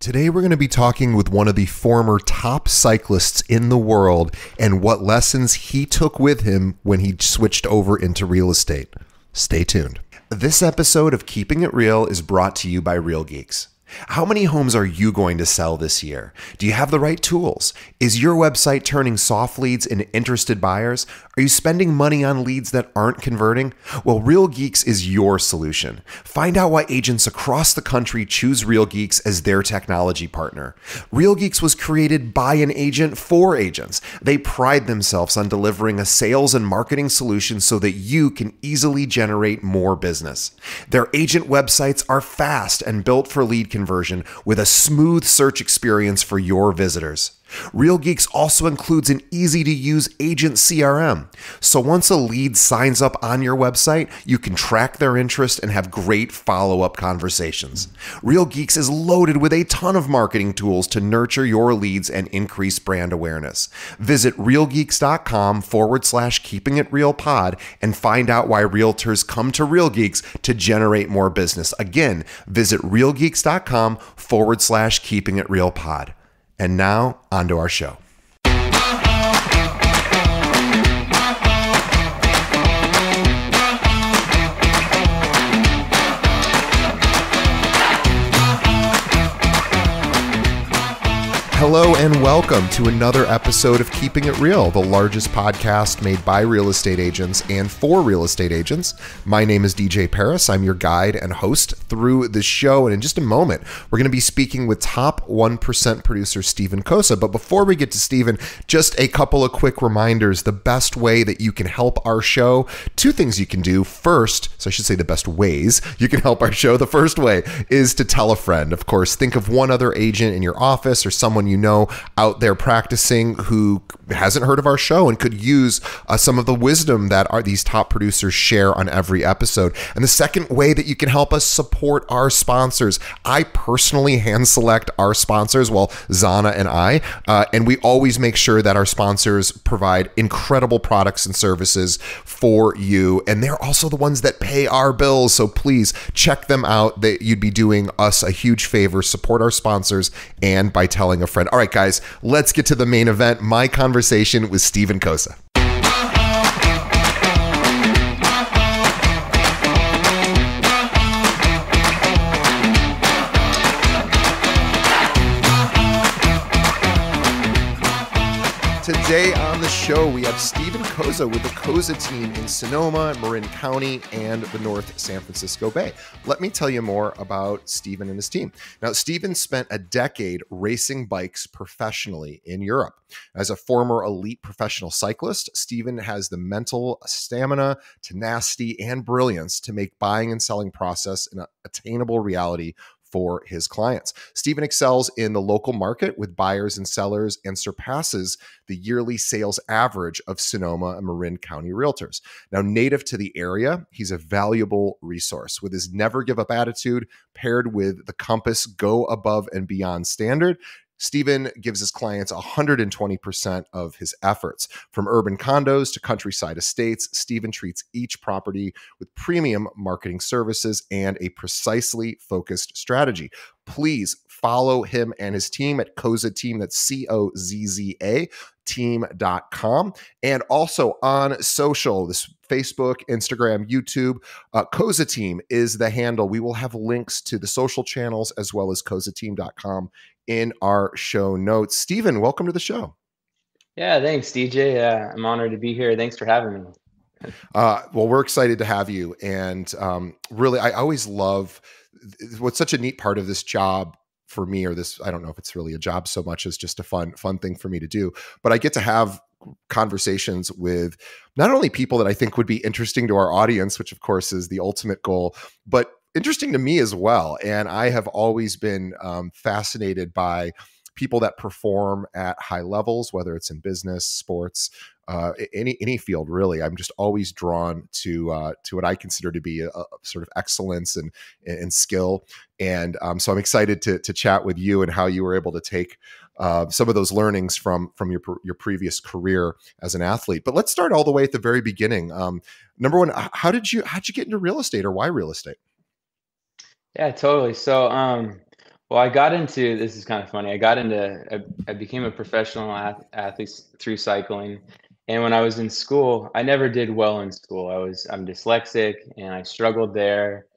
Today we're going to be talking with one of the former top cyclists in the world and what lessons he took with him when he switched over into real estate. Stay tuned. This episode of Keeping It Real is brought to you by Real Geeks. How many homes are you going to sell this year? Do you have the right tools? Is your website turning soft leads into interested buyers? Are you spending money on leads that aren't converting? Well, Real Geeks is your solution. Find out why agents across the country choose Real Geeks as their technology partner. Real Geeks was created by an agent for agents. They pride themselves on delivering a sales and marketing solution so that you can easily generate more business. Their agent websites are fast and built for lead conversion with a smooth search experience for your visitors. Real Geeks also includes an easy-to-use agent CRM. So once a lead signs up on your website, you can track their interest and have great follow-up conversations. Real Geeks is loaded with a ton of marketing tools to nurture your leads and increase brand awareness. Visit realgeeks.com/keepingitrealpod and find out why realtors come to Real Geeks to generate more business. Again, visit realgeeks.com/keepingitrealpod. And now, on to our show. Hello and welcome to another episode of Keeping It Real, the largest podcast made by real estate agents and for real estate agents. My name is DJ Paris. I'm your guide and host through the show. And in just a moment, we're going to be speaking with top 1% producer Stephen Cozza. But before we get to Stephen, just a couple of quick reminders. The best way that you can help our show, two things you can do. First, so I should say the best ways you can help our show. The first way is to tell a friend. Of course, think of one other agent in your office or someone you know out there practicing who hasn't heard of our show and could use some of the wisdom that these top producers share on every episode. And the second way that you can help us support our sponsors. I personally hand select our sponsors, well, Zana and I, and we always make sure that our sponsors provide incredible products and services for you. And they're also the ones that pay our bills. So please check them out. You'd be doing us a huge favor. Support our sponsors and by telling a friend. All right, guys, let's get to the main event, my conversation with Stephen Cozza. Today on the show, we have Stephen Cozza with the Cozza team in Sonoma, Marin County, and the North San Francisco Bay. Let me tell you more about Stephen and his team. Now, Stephen spent a decade racing bikes professionally in Europe. As a former elite professional cyclist, Stephen has the mental stamina, tenacity, and brilliance to make buying and selling process an attainable reality for his clients. Stephen excels in the local market with buyers and sellers and surpasses the yearly sales average of Sonoma and Marin County realtors. Now, native to the area, he's a valuable resource. With his never give up attitude paired with the Compass go above and beyond standard, Stephen gives his clients 120% of his efforts. From urban condos to countryside estates, Stephen treats each property with premium marketing services and a precisely focused strategy. Please follow him and his team at Cozza Team. That's COZZA team.com. And also on social, this Facebook, Instagram, YouTube, Cozza Team is the handle. We will have links to the social channels as well as CozzaTeam.com in our show notes. Stephen, welcome to the show. Yeah, thanks, DJ. I'm honored to be here. Thanks for having me. Well, we're excited to have you. And really, I always love what's such a neat part of this job for me, or this, I don't know if it's really a job so much as just a fun thing for me to do, but I get to have conversations with not only people that I think would be interesting to our audience, which of course is the ultimate goal, but interesting to me as well. And I have always been fascinated by people that perform at high levels, whether it's in business, sports, any field, really. I'm just always drawn to what I consider to be a sort of excellence and skill. And so I'm excited to chat with you and how you were able to take some of those learnings from your previous career as an athlete. But let's start all the way at the very beginning. Number one, how'd you get into real estate, or why real estate? Yeah, totally. So Well, I got into this is kind of funny. I became a professional athlete through cycling. And when I was in school, I never did well in school. I'm dyslexic and I struggled there.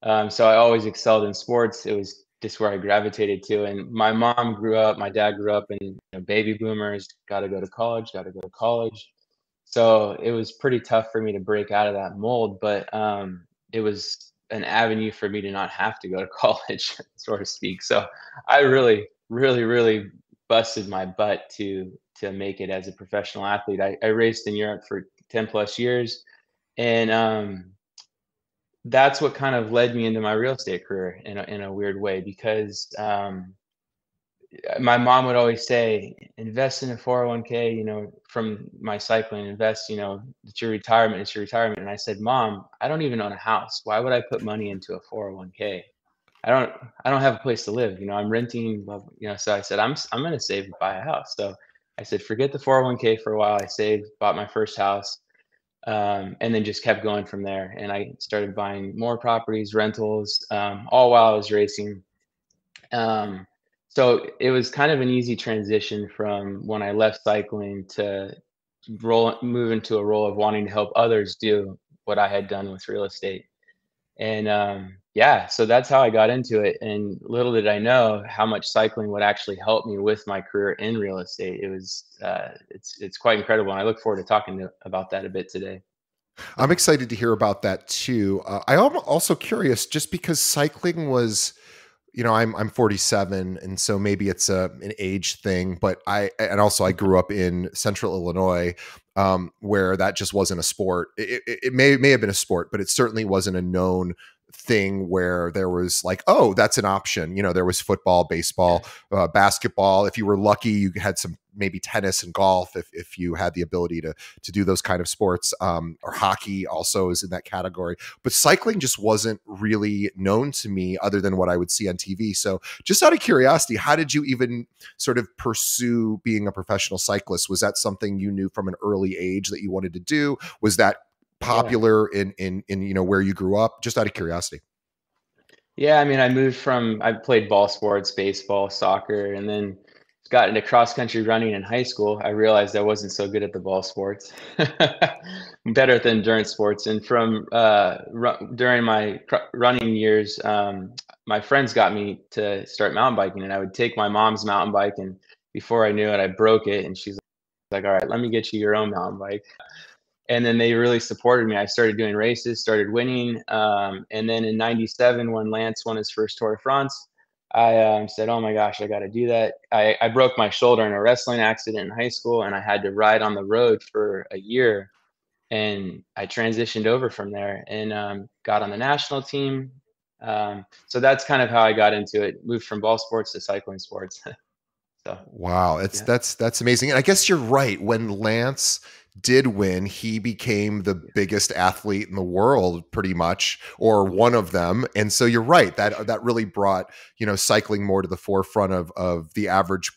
So I always excelled in sports. It was just where I gravitated to. And my dad grew up in baby boomers, got to go to college, got to go to college. So it was pretty tough for me to break out of that mold, but it was an avenue for me to not have to go to college, so to speak. So I really busted my butt to make it as a professional athlete. I raced in Europe for 10 plus years, and that's what kind of led me into my real estate career in a weird way because my mom would always say, invest in a 401k, from my cycling, invest, it's your retirement, it's your retirement. And I said, Mom, I don't even own a house. Why would I put money into a 401k? I don't, I don't have a place to live. I'm renting, so I said, I'm going to save to buy a house. So I said, forget the 401k for a while. I saved, bought my first house, and then just kept going from there. And I started buying more properties, rentals, all while I was racing. Um, so it was kind of an easy transition from when I left cycling to move into a role of wanting to help others do what I had done with real estate. And yeah, so that's how I got into it. And little did I know how much cycling would actually help me with my career in real estate. It's quite incredible. And I look forward to talking about that a bit today. I'm excited to hear about that too. I'm also curious, just because cycling was, I'm 47, and so maybe it's an age thing, but I grew up in Central Illinois, where that just wasn't a sport. It may have been a sport, but it certainly wasn't a known thing where there was like, oh, that's an option. There was football, baseball, basketball. If you were lucky, you had some maybe tennis and golf if you had the ability to do those kind of sports, or hockey also is in that category. But cycling just wasn't really known to me other than what I would see on TV. So just out of curiosity, how did you even sort of pursue being a professional cyclist? Was that something you knew from an early age that you wanted to do? Was that Yeah. popular in where you grew up? Just out of curiosity. Yeah, I mean, I played ball sports, baseball, soccer, and then got into cross country running in high school. I realized I wasn't so good at the ball sports, better at the endurance sports. And from during my running years, my friends got me to start mountain biking, and I would take my mom's mountain bike, and before I knew it, I broke it, and she's like, "All right, let me get you your own mountain bike." And then they really supported me. I started doing races, started winning. And then in '97, when Lance won his first Tour de France, I said, oh my gosh, I got to do that. I broke my shoulder in a wrestling accident in high school, and I had to ride on the road for a year. And I transitioned over from there and got on the national team. So that's kind of how I got into it, moved from ball sports to cycling sports. So, Wow, yeah. that's amazing. And I guess you're right. When Lance did win, he became the biggest athlete in the world, pretty much, or one of them. And so you're right, that really brought, cycling more to the forefront of the average,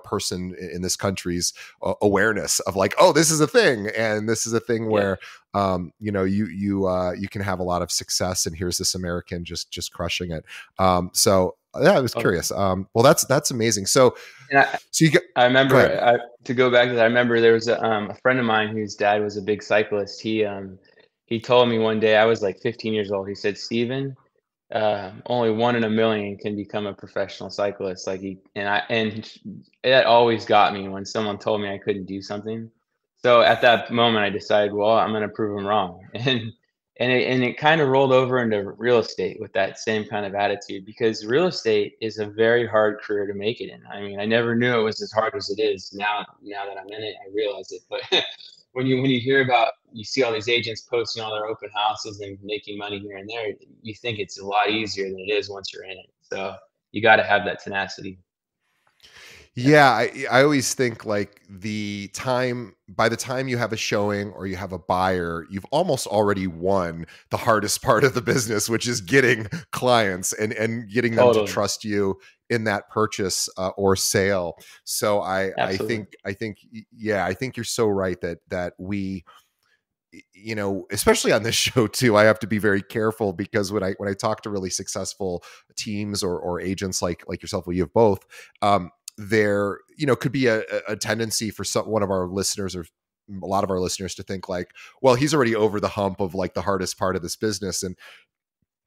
person in this country's awareness of like, oh, this is a thing, and this is a thing Yeah. where, you can have a lot of success, and here's this American just crushing it. So yeah, I was Oh, curious. Well, that's amazing. So and I, so you got, I go ahead. remember to go back to that. I remember there was a friend of mine whose dad was a big cyclist. He told me one day I was like 15 years old. He said, "Steven, only one in a million can become a professional cyclist." Like and it always got me when someone told me I couldn't do something. So at that moment, I decided, well, I'm going to prove him wrong, and it kind of rolled over into real estate with that same kind of attitude because real estate is a very hard career to make it in. I mean, I never knew it was as hard as it is. Now that I'm in it, I realize it. But when you hear about, you see all these agents posting all their open houses and making money here and there, you think it's a lot easier than it is once you're in it. So you got to have that tenacity. Yeah. Yeah, I always think like by the time you have a showing or you have a buyer, you've almost already won the hardest part of the business, which is getting clients and getting them to Totally. trust you in that purchase, or sale. So I Absolutely. think, yeah, I think you're so right that we you know, especially on this show too, I have to be very careful because when I talk to really successful teams or agents like yourself, well, you have both. There, you know, could be a tendency for one of our listeners or a lot of our listeners to think like, well, he's already over the hump of like the hardest part of this business, and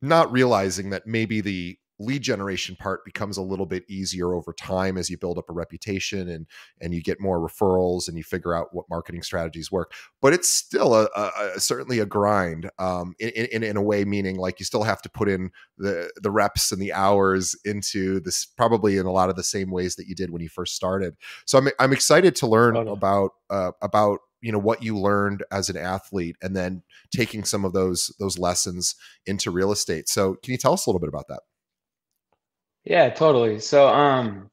not realizing that maybe the lead generation part becomes a little bit easier over time as you build up a reputation and you get more referrals and you figure out what marketing strategies work. But it's still certainly a grind, in a way, meaning like you still have to put in the reps and the hours into this, probably in a lot of the same ways that you did when you first started. So I'm excited to learn Totally. about you know what you learned as an athlete and then taking some of those lessons into real estate. So can you tell us a little bit about that? Yeah, totally. So,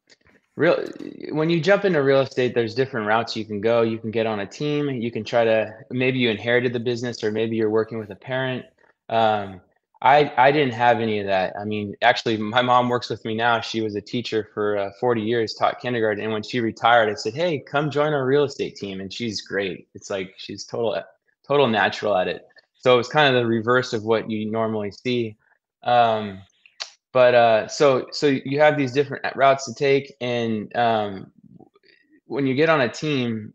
real when you jump into real estate, there's different routes you can go. You can get on a team. You can try to, maybe you inherited the business, or maybe you're working with a parent. Um, I didn't have any of that. I mean, actually, my mom works with me now. She was a teacher for 40 years, taught kindergarten, and when she retired, I said, "Hey, come join our real estate team." And she's great. It's like she's total natural at it. So it was kind of the reverse of what you normally see. Um, but so you have these different routes to take, and when you get on a team,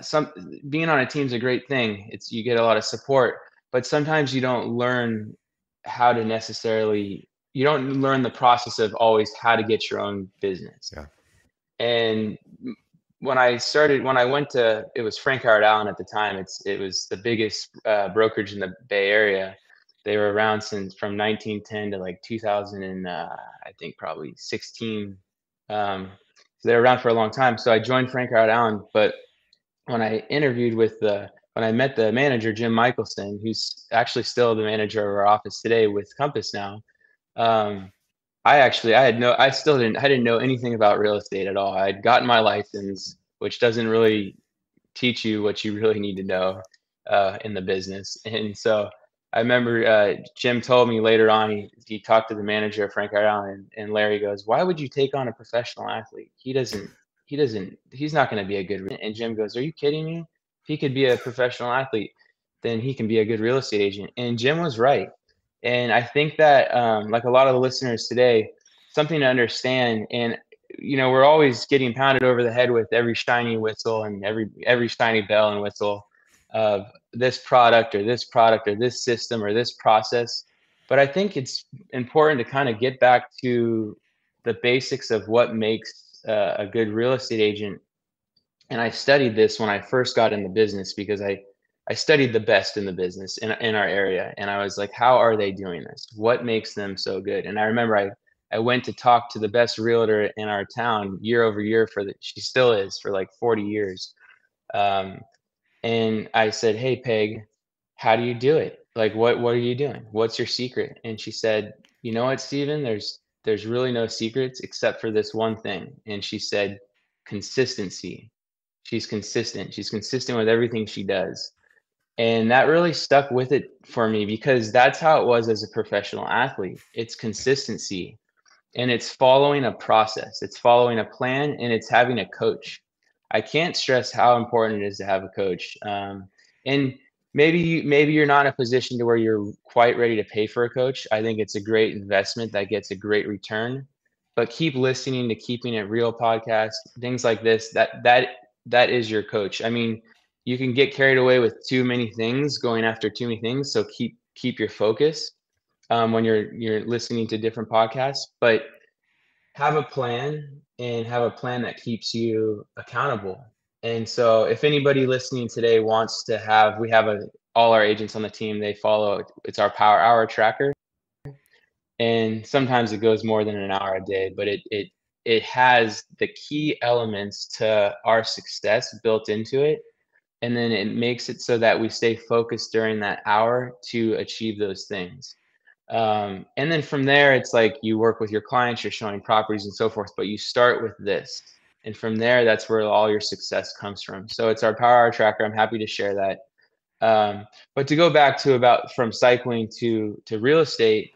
some being on a team is a great thing. It's, you get a lot of support, but sometimes you don't learn how to necessarily, you don't learn the process of always how to get your own business. Yeah. And when I went to, it was Frank Howard Allen at the time. It was the biggest brokerage in the Bay Area. They were around since from 1910 to like 2000 and I think probably 16. So they were around for a long time. So I joined Frank Howard Allen, but when I interviewed when I met the manager, Jim Michelson, who's actually still the manager of our office today with Compass now. Um, I didn't know anything about real estate at all. I'd gotten my license, which doesn't really teach you what you really need to know in the business. And so I remember Jim told me later on, he talked to the manager of Frank Allen, and Larry goes, "Why would you take on a professional athlete? He's not going to be a good." And Jim goes, "Are you kidding me? If he could be a professional athlete, then he can be a good real estate agent." And Jim was right. And I think that, like a lot of the listeners today, something to understand, and we're always getting pounded over the head with every shiny whistle and every shiny bell and whistle of this product or this product or this system or this process. But I think it's important to kind of get back to the basics of what makes a good real estate agent. And I studied this when I first got in the business, because I studied the best in the business in our area, and I was like, how are they doing this? What makes them so good? And I remember I went to talk to the best realtor in our town year over year she still is, for like 40 years. Um, and I said, "Hey, Peg, how do you do it? Like, what are you doing? What's your secret?" And she said, "You know what, Steven, there's really no secrets except for this one thing." And she said, "Consistency." She's consistent. She's consistent with everything she does. And that really stuck with it for me, because that's how it was as a professional athlete. It's consistency, and it's following a process. It's following a plan, and it's having a coach. I can't stress how important it is to have a coach. And maybe you're not in a position to where you're quite ready to pay for a coach. I think it's a great investment that gets a great return. But keep listening to Keeping It Real podcast, things like this. That is your coach. I mean, you can get carried away with too many things, going after too many things. So keep your focus when you're listening to different podcasts, but have a plan, and have a plan that keeps you accountable. And so if anybody listening today wants to have, we have all our agents on the team, they follow, it's our power hour tracker. And sometimes it goes more than an hour a day, but it has the key elements to our success built into it. And then it makes it so that we stay focused during that hour to achieve those things. And then from there, it's like you work with your clients, you're showing properties and so forth, but you start with this. And from there, that's where all your success comes from. So it's our power hour tracker. I'm happy to share that. But to go back to about from cycling to real estate,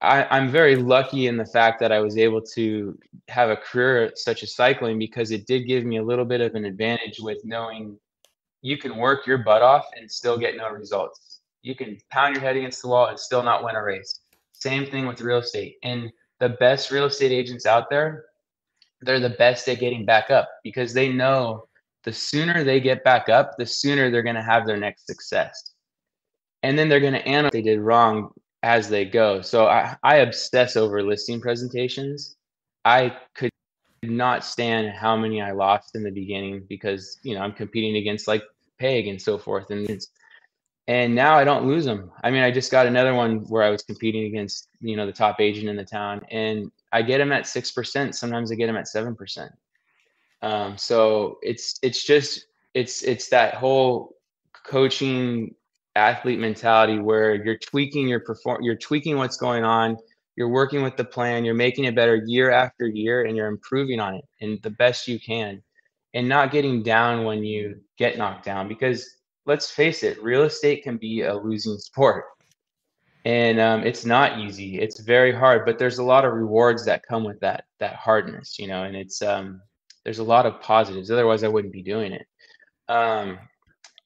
I'm very lucky in the fact that I was able to have a career such as cycling, because it did give me a little bit of an advantage with knowing you can work your butt off and still get no results. You can pound your head against the wall and still not win a race. Same thing with real estate. And the best real estate agents out there, they're the best at getting back up, because they know the sooner they get back up, the sooner they're going to have their next success. And then they're going to analyze what they did wrong as they go. So I obsess over listing presentations. I could not stand how many I lost in the beginning, because, you know, I'm competing against like Peg and so forth. And now I don't lose them. I mean, I just got another one where I was competing against, you know, the top agent in the town, and I get them at 6%. Sometimes I get them at 7%. So it's that whole coaching athlete mentality where you're tweaking you're tweaking what's going on, you're working with the plan, you're making it better year after year, and you're improving on it and the best you can, and not getting down when you get knocked down, because let's face it, real estate can be a losing sport. And it's not easy. It's very hard, but there's a lot of rewards that come with that hardness, you know, and it's there's a lot of positives. Otherwise, I wouldn't be doing it.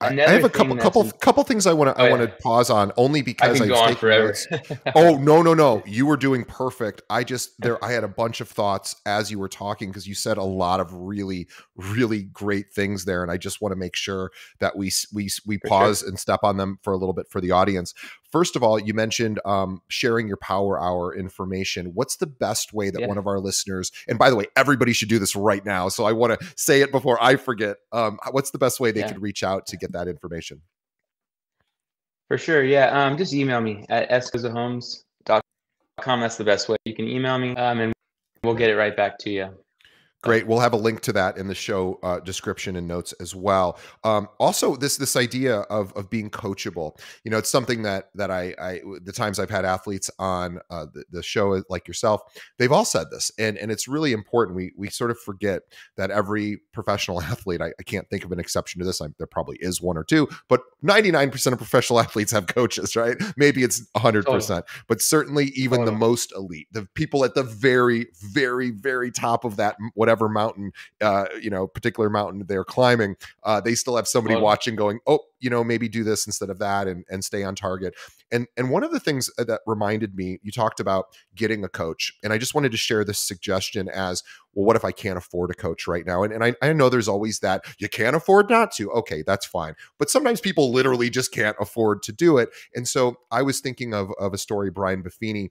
I have a couple things I want to pause on, only because I was taking forever. notes. Oh, no. You were doing perfect. I had a bunch of thoughts as you were talking, because you said a lot of really, really great things there. And I just want to make sure that we pause and step on them for a little bit for the audience. First of all, you mentioned sharing your Power Hour information. What's the best way that one of our listeners, and by the way, everybody should do this right now, so I want to say it before I forget. What's the best way they could reach out to get that information? For sure, yeah. Just email me at scozzahomes.com. That's the best way. You can email me, and we'll get it right back to you. Great. We'll have a link to that in the show description and notes as well. Also, this idea of being coachable, you know, it's something that I the times I've had athletes on the show like yourself, they've all said this, and it's really important. We sort of forget that every professional athlete, I can't think of an exception to this. There probably is one or two, but 99% of professional athletes have coaches, right? Maybe it's 100%, but certainly even the most elite, the people at the very, very, very top of that, whatever mountain, particular mountain they're climbing, they still have somebody watching going, oh, you know, maybe do this instead of that, and stay on target. And one of the things that reminded me, you talked about getting a coach, and I just wanted to share this suggestion as, well, what if I can't afford a coach right now? And I know there's always that, you can't afford not to. Okay, that's fine. But sometimes people literally just can't afford to do it. And so I was thinking of a story Brian Buffini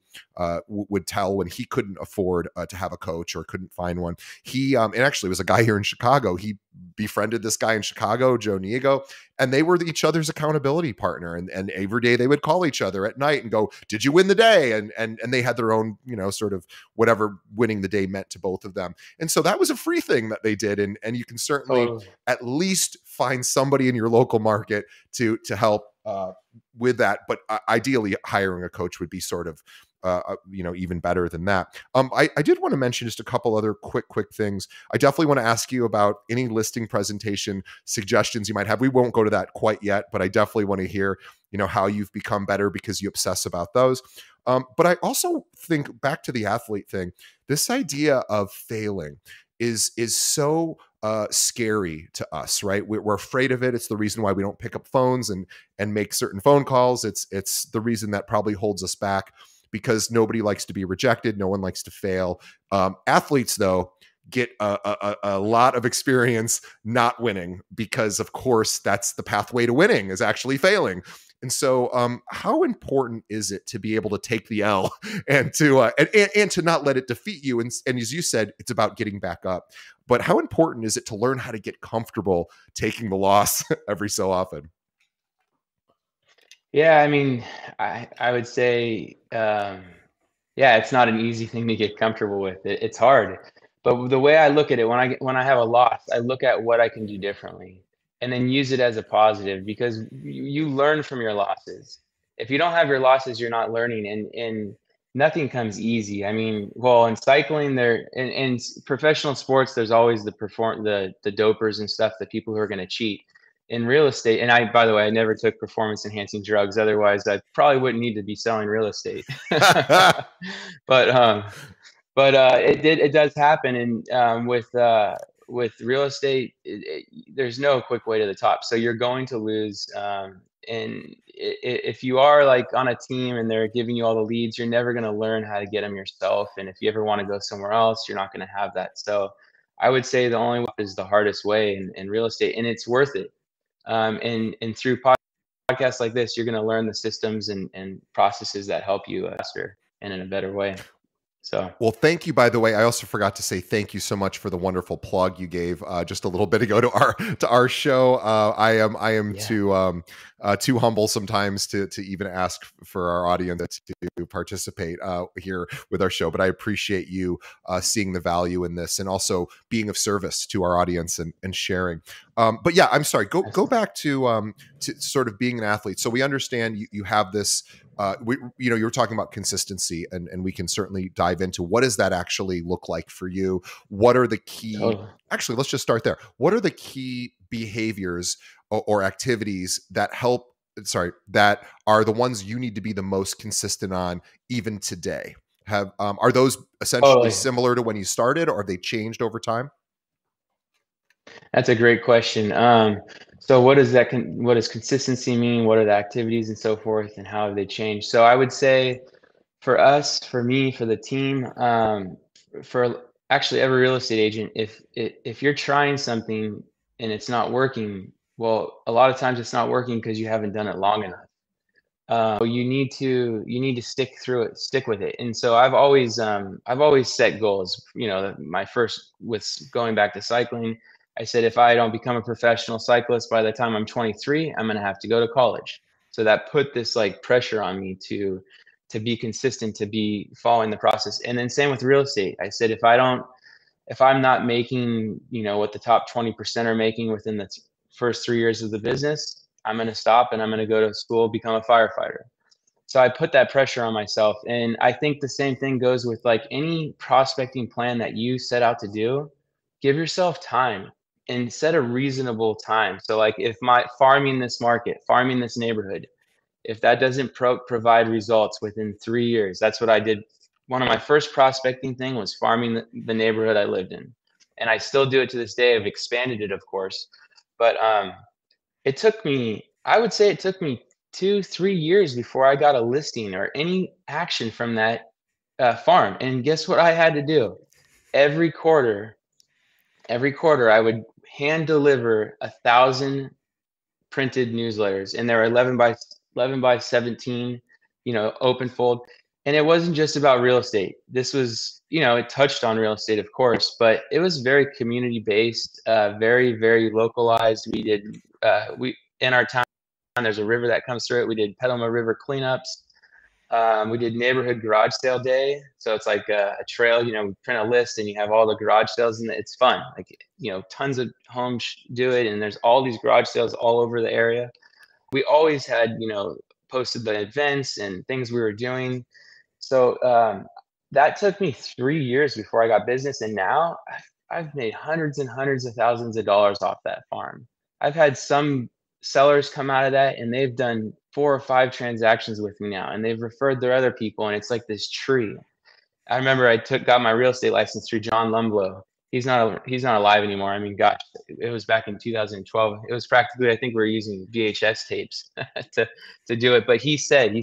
would tell when he couldn't afford to have a coach or couldn't find one. He, and actually was a guy here in Chicago, he befriended this guy in Chicago, Joe Niego, and they were each other's accountability partner. And every day they would call each other at night and go, did you win the day? And they had their own, you know, sort of whatever winning the day meant to both of them. And so that was a free thing that they did. And you can certainly at least find somebody in your local market to help with that. But ideally hiring a coach would be sort of, even better than that. I did want to mention just a couple other quick things. I definitely want to ask you about any listing presentation suggestions you might have. We won't go to that quite yet, but I definitely want to hear, you know, how you've become better because you obsess about those. But I also think back to the athlete thing, this idea of failing is so scary to us, right? We're afraid of it. It's the reason why we don't pick up phones and make certain phone calls. It's the reason that probably holds us back, because nobody likes to be rejected. No one likes to fail. Athletes, though, get a lot of experience not winning, because, of course, that's the pathway to winning, is actually failing. And so how important is it to be able to take the L and to not let it defeat you? And as you said, it's about getting back up. But how important is it to learn how to get comfortable taking the loss every so often? Yeah, I mean, I would say, it's not an easy thing to get comfortable with. It's hard, but the way I look at it, when I have a loss, I look at what I can do differently, and then use it as a positive, because you learn from your losses. If you don't have your losses, you're not learning, and nothing comes easy. I mean, well, in cycling, in professional sports, there's always the dopers and stuff, the people who are going to cheat. In real estate, and by the way, I never took performance enhancing drugs. Otherwise, I probably wouldn't need to be selling real estate. But it does happen. And with with real estate, there's no quick way to the top. So you're going to lose. And if you are like on a team and they're giving you all the leads, you're never going to learn how to get them yourself. And if you ever want to go somewhere else, you're not going to have that. So I would say the only way is the hardest way in real estate, and it's worth it. And through podcasts like this, you're going to learn the systems and processes that help you faster and in a better way. So, well, thank you. By the way, I also forgot to say thank you so much for the wonderful plug you gave just a little bit ago to our show. I am too humble sometimes to even ask for our audience to participate here with our show, but I appreciate you seeing the value in this and also being of service to our audience and sharing. But yeah, I'm sorry. Go back to sort of being an athlete. So we understand you have this. You were talking about consistency, and we can certainly dive into what does that actually look like for you? What are the key? totally. Actually, let's just start there. What are the key behaviors or activities that help? Sorry, that are the ones you need to be the most consistent on even today? Are those essentially Totally. similar to when you started, or have they changed over time? That's a great question. So what does what does consistency mean? What are the activities and so forth, and how have they changed? So I would say for us, for me, for the team, for actually every real estate agent, if you're trying something and it's not working, well, a lot of times it's not working because you haven't done it long enough. So you need to stick with it. And so I've always set goals. You know, my first with going back to cycling, I said if I don't become a professional cyclist by the time I'm 23, I'm gonna have to go to college. So that put this like pressure on me to be consistent, to be following the process. And then same with real estate. I said if I'm not making, you know, what the top 20% are making within the first 3 years of the business, I'm going to stop and I'm going to go to school, become a firefighter. So I put that pressure on myself. And I think the same thing goes with like any prospecting plan that you set out to do. Give yourself time and set a reasonable time. So like if my farming this market, farming this neighborhood, if that doesn't provide results within 3 years, that's what I did. One of my first prospecting thing was farming the neighborhood I lived in, and I still do it to this day. I've expanded it, of course, but it took me. I would say it took me 2, 3 years before I got a listing or any action from that farm. And guess what I had to do? Every quarter, every quarter, I would hand deliver 1,000 printed newsletters, and they're 11 by 17, you know, open fold. And it wasn't just about real estate. This was, you know, it touched on real estate, of course, but it was very community based, very, very localized. We did, we in our town, there's a river that comes through it. We did Petaluma River cleanups. We did neighborhood garage sale day. So it's like a trail, you know, we print a list and you have all the garage sales, and it's fun. Like, you know, tons of homes do it. And there's all these garage sales all over the area. We always had, you know, posted the events and things we were doing. So that took me 3 years before I got business. And now I've made hundreds and hundreds of thousands of dollars off that farm. I've had some sellers come out of that and they've done 4 or 5 transactions with me now, and they've referred their other people. And it's like this tree. I remember got my real estate license through John Lumblow. He's not alive anymore. I mean, gosh, it was back in 2012. It was practically, I think we were using VHS tapes to do it. But he said,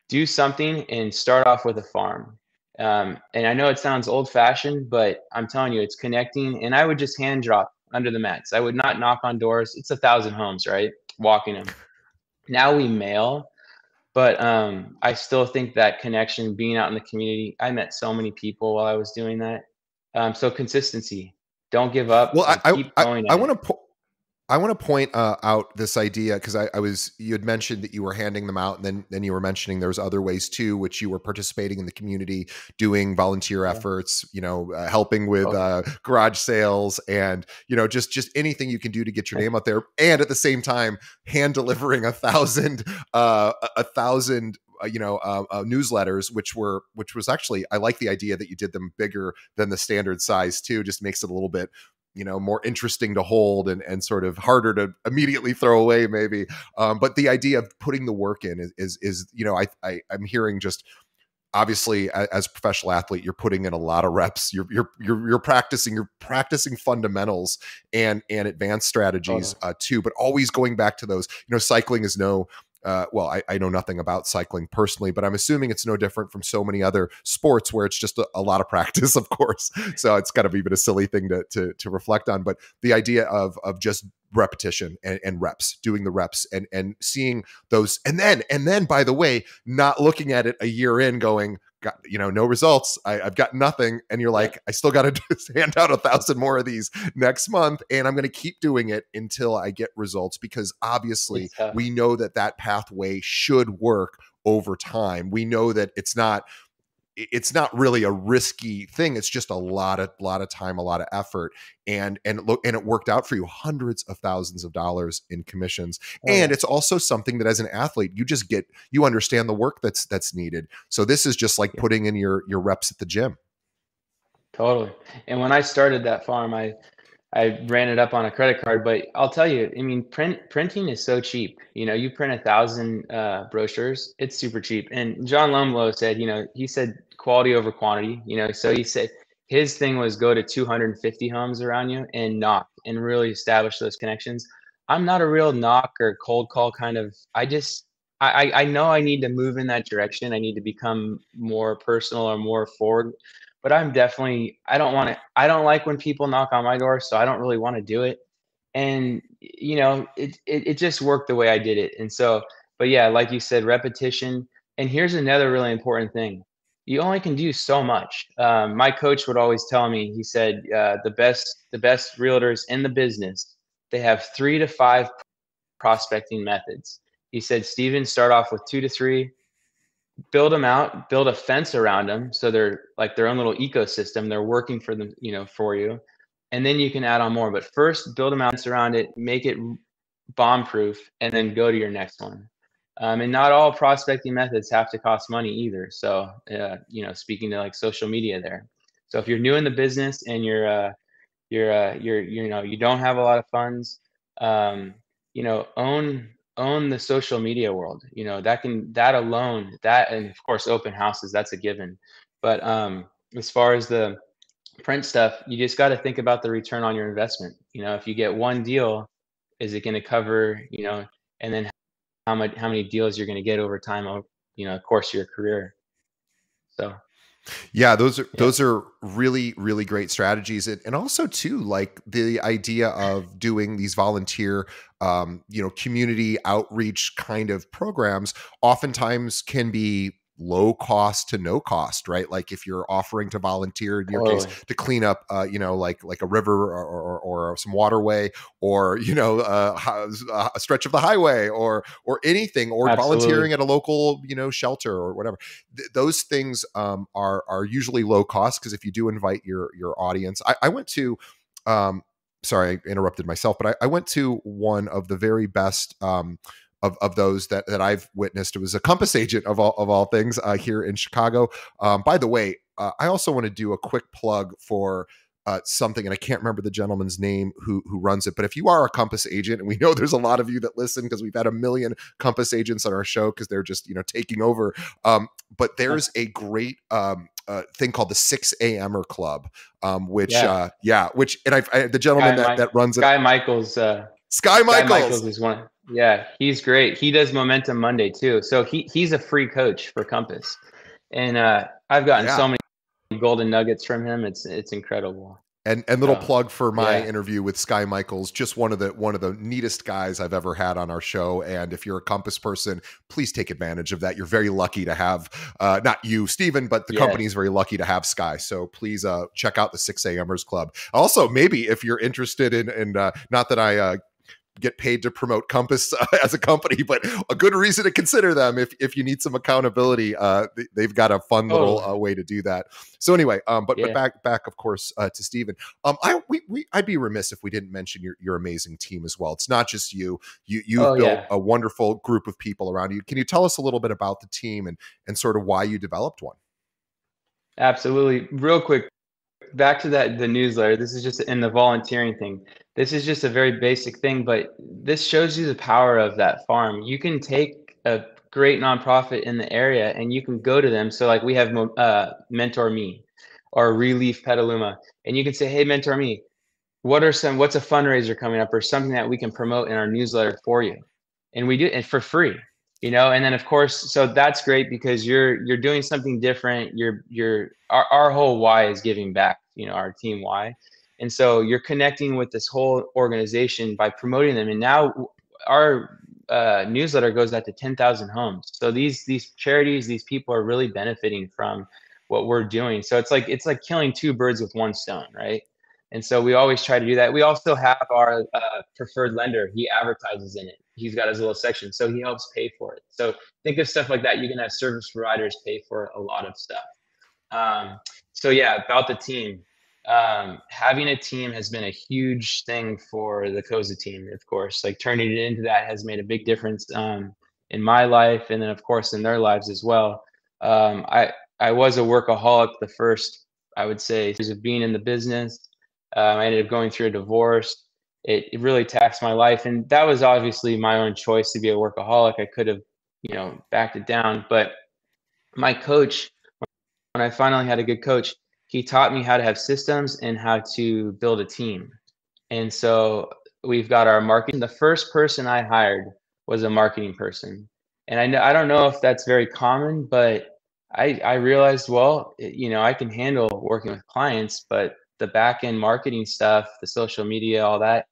do something and start off with a farm. And I know it sounds old fashioned, but I'm telling you, it's connecting. And I would just hand drop under the mats. I would not knock on doors. It's 1,000 homes, right? Walking them. Now we mail, but I still think that connection, being out in the community, I met so many people while I was doing that. So consistency, don't give up, Well, and keep going I at it. want to I want to point out this idea because you had mentioned that you were handing them out, and then you were mentioning there was other ways too, which you were participating in the community, doing volunteer Yeah. efforts, you know, helping with garage sales, and you know, just anything you can do to get your name out there, and at the same time, hand delivering 1,000 newsletters, which was actually, I like the idea that you did them bigger than the standard size too. Just makes it a little bit, you know, more interesting to hold and sort of harder to immediately throw away maybe. But the idea of putting the work in is, you know, I'm hearing just obviously as a professional athlete, you're putting in a lot of reps. You're practicing fundamentals and advanced strategies Totally. too, but always going back to those. Cycling is no well, I know nothing about cycling personally, but I'm assuming it's no different from so many other sports where it's just a lot of practice, of course. So it's kind of even a silly thing to reflect on. But the idea of just repetition and reps, doing the reps and seeing those, and then by the way, not looking at it a year in, going, got, no results. I've got nothing, and you're like, I still got to hand out 1,000 more of these next month, and I'm going to keep doing it until I get results, because obviously we know that pathway should work over time. We know that it's not really a risky thing. It's just a lot of time, a lot of effort, and it worked out for you, hundreds of thousands of dollars in commissions. And it's also something that as an athlete, you understand the work that's needed. So this is just like putting in your reps at the gym. Totally. And when I started that farm, I ran it up on a credit card, but I'll tell you, I mean, printing is so cheap. You print 1,000 brochures, it's super cheap. And John Lomlow said, he said quality over quantity. So he said his thing was go to 250 homes around you and knock and really establish those connections. I'm not a real knock or cold call kind of. I know I need to move in that direction. I need to become more personal or more forward, but I don't like when people knock on my door, so I don't really want to do it. And it just worked the way I did it. And so, but yeah, like you said, repetition. And here's another really important thing: you only can do so much. My coach would always tell me, he said, the best realtors in the business, they have 3 to 5 prospecting methods. He said, Steven, start off with 2 to 3, build them out, build a fence around them, so they're like their own little ecosystem. They're working for them, for you, and then you can add on more. But first, build them out around it, make it bomb proof, and then go to your next one. And not all prospecting methods have to cost money either. So, speaking to like social media there. So if you're new in the business and you don't have a lot of funds, own the social media world. That alone, that, and of course open houses, that's a given. But as far as the print stuff, you just got to think about the return on your investment. If you get one deal, is it going to cover, and then how many deals you're going to get over time, course of your career. So yeah, those are really, really great strategies. And also too, like the idea of doing these volunteer, community outreach kind of programs oftentimes can be low cost to no cost, right? Like if you're offering to volunteer, in your case, to clean up, like a river or some waterway, or a stretch of the highway, or anything, or Absolutely. volunteering at a local shelter or whatever. Those things are usually low cost, because if you do invite your audience, I went to. Sorry, I interrupted myself, but I went to one of the very best of those that I've witnessed. It was a Compass agent of all things here in Chicago. By the way, I also want to do a quick plug for something, and I can't remember the gentleman's name who runs it. But if you are a Compass agent, and we know there's a lot of you that listen, because we've had 1 million Compass agents on our show, because they're just taking over. But there's a great thing called the 6 a.m.er Club, which and the gentleman that runs it, Sky Michaels. Sky Michaels is one. Yeah, he's great. He does Momentum Monday too. So he's a free coach for Compass, and I've gotten so many golden nuggets from him. It's incredible. And little plug for my interview with Sky Michaels, just one of the neatest guys I've ever had on our show. And if you're a Compass person, please take advantage of that. You're very lucky to have, not you, Steven, but the company is very lucky to have Sky. So please check out the 6 a.m.ers Club. Also, maybe if you're interested in not that I get paid to promote Compass as a company, but a good reason to consider them if you need some accountability. They've got a fun little way to do that. So anyway, but back of course to Steven. I'd be remiss if we didn't mention your amazing team as well. It's not just you. You've built a wonderful group of people around you. Can you tell us a little bit about the team and sort of why you developed one? Absolutely. Real quick, back to the newsletter. This is just in the volunteering thing. This is just a very basic thing, but this shows you the power of that farm. You can take a great nonprofit in the area, and you can go to them. So like we have Mentor Me or Relief Petaluma, and you can say, hey, Mentor Me, what's a fundraiser coming up or something that we can promote in our newsletter for you, and we do it for free, and then of course, so that's great because you're doing something different. Our whole why is giving back, our team why. And so you're connecting with this whole organization by promoting them, and now our newsletter goes out to 10,000 homes. So these charities, these people are really benefiting from what we're doing. So it's like killing two birds with one stone, right? And so we always try to do that. We also have our preferred lender. He advertises in it. He's got his little section, so he helps pay for it. So think of stuff like that. You can have service providers pay for a lot of stuff. So yeah, about the team. Having a team has been a huge thing for the Cozza team, of course. Like turning it into that has made a big difference in my life, and then of course in their lives as well. I was a workaholic the first, I would say, years of being in the business. I ended up going through a divorce. It really taxed my life, and that was obviously my own choice to be a workaholic. I could have, backed it down, but my coach, when I finally had a good coach, he taught me how to have systems and how to build a team. And so we've got our marketing. The first person I hired was a marketing person, and I don't know if that's very common, but I realized, well, I can handle working with clients, but the back end marketing stuff, the social media, all that,